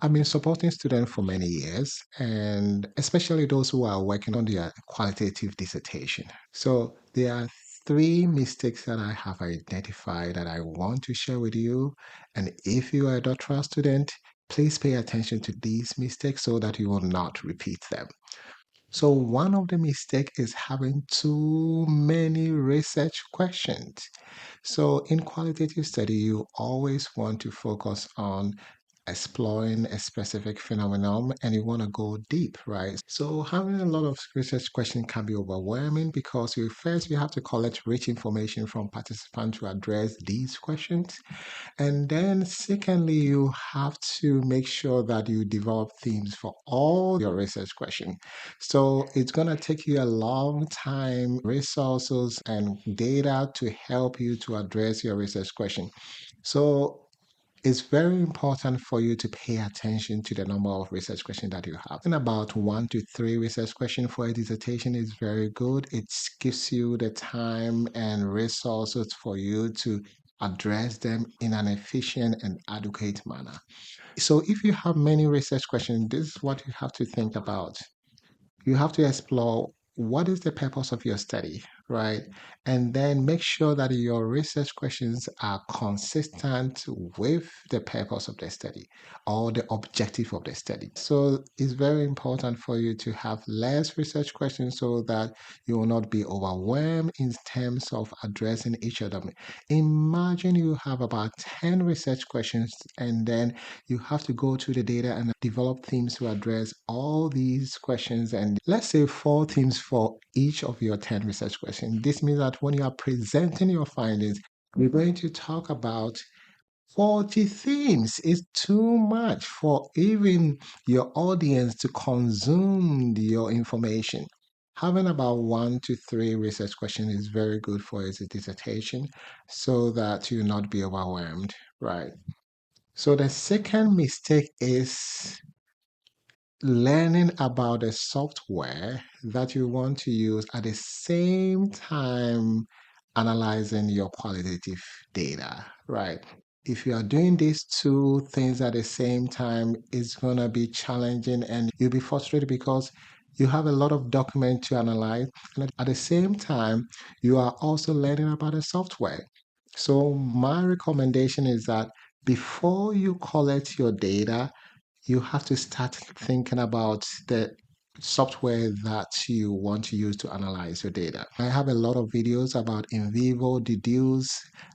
I've been supporting students for many years, and especially those who are working on their qualitative dissertation. So there are three mistakes that I have identified that I want to share with you. And if you are a doctoral student, please pay attention to these mistakes so that you will not repeat them. So one of the mistakes is having too many research questions. So in qualitative study, you always want to focus on exploring a specific phenomenon and you want to go deep, right? So having a lot of research questions can be overwhelming because you have to collect rich information from participants to address these questions. And then secondly, you have to make sure that you develop themes for all your research questions. So it's going to take you a long time, resources and data to help you to address your research question. So it's very important for you to pay attention to the number of research questions that you have. And about 1 to 3 research questions for a dissertation is very good. It gives you the time and resources for you to address them in an efficient and adequate manner. So if you have many research questions, this is what you have to think about. You have to explore what is the purpose of your study, right? And then make sure that your research questions are consistent with the purpose of the study or the objective of the study. So it's very important for you to have less research questions so that you will not be overwhelmed in terms of addressing each of them. Imagine you have about 10 research questions and then you have to go to the data and develop themes to address all these questions. And let's say 4 themes for each of your 10 research questions. This means that when you are presenting your findings, we're going to talk about 40 themes. Is too much for even your audience to consume your information. Having about 1 to 3 research questions is very good for a dissertation so that you not be overwhelmed, right? So the second mistake is learning about the software that you want to use at the same time analyzing your qualitative data, right? If you are doing these two things at the same time, it's going to be challenging and you'll be frustrated because you have a lot of document to analyze. And at the same time, you are also learning about the software. So my recommendation is that before you collect your data, you have to start thinking about the software that you want to use to analyze your data. I have a lot of videos about NVivo, Dedoose,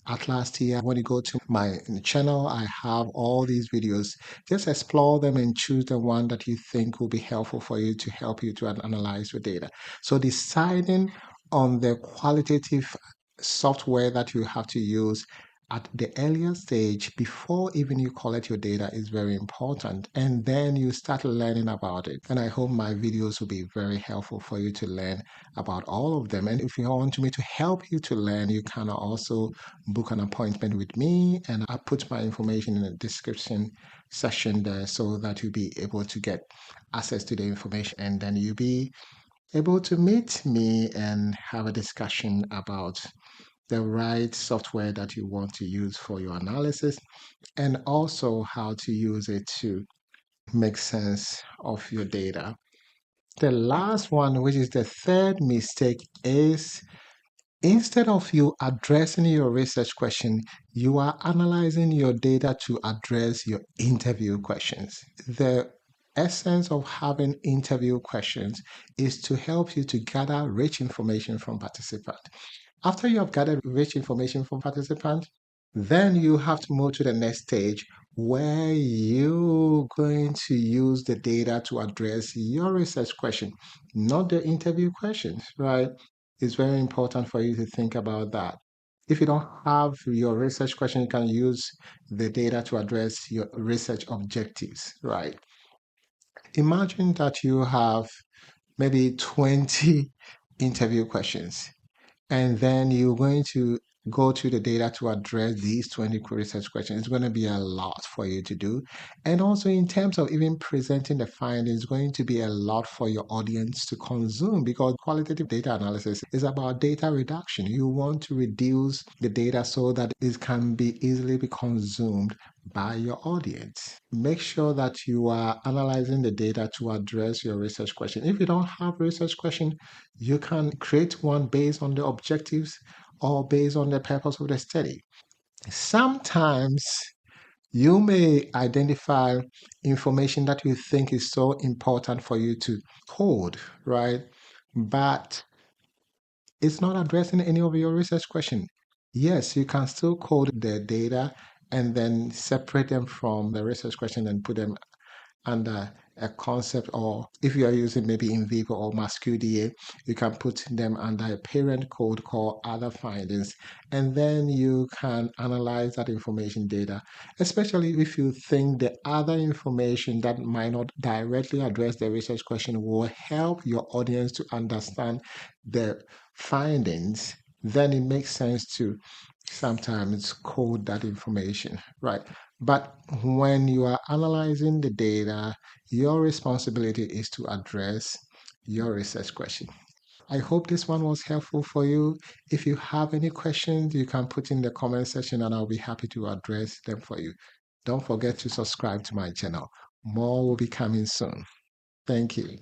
ATLAS.ti. When you go to my channel, I have all these videos. Just explore them and choose the one that you think will be helpful for you to help you to analyze your data. So deciding on the qualitative software that you have to use at the earlier stage before even you collect your data is very important, and then you start learning about it. And I hope my videos will be very helpful for you to learn about all of them. And if you want me to help you to learn, you can also book an appointment with me, and I put my information in the description section there so that you'll be able to get access to the information, and then you'll be able to meet me and have a discussion about the right software that you want to use for your analysis, and also how to use it to make sense of your data. The last one, which is the third mistake, is instead of you addressing your research question, you are analyzing your data to address your interview questions. The essence of having interview questions is to help you to gather rich information from participants. After you have gathered rich information from participants, then you have to move to the next stage where you're going to use the data to address your research question, not the interview questions, right? It's very important for you to think about that. If you don't have your research question, you can use the data to address your research objectives, right? Imagine that you have maybe 20 interview questions and then you're going to go to the data to address these 20 research questions. It's going to be a lot for you to do. And also, in terms of even presenting the findings, it's going to be a lot for your audience to consume, because qualitative data analysis is about data reduction. You want to reduce the data so that it can be easily be consumed by your audience. Make sure that you are analyzing the data to address your research question. If you don't have a research question, you can create one based on the objectives or based on the purpose of the study. Sometimes you may identify information that you think is so important for you to code, right? But it's not addressing any of your research question. Yes, you can still code the data and then separate them from the research question and put them under a concept, or if you are using maybe NVivo or MAXQDA, you can put them under a parent code called other findings, and then you can analyze that information data, especially if you think the other information that might not directly address the research question will help your audience to understand the findings. Then it makes sense to sometimes code that information, right? But when you are analyzing the data, your responsibility is to address your research question. I hope this one was helpful for you. If you have any questions, you can put in the comment section and I'll be happy to address them for you. Don't forget to subscribe to my channel. More will be coming soon. Thank you.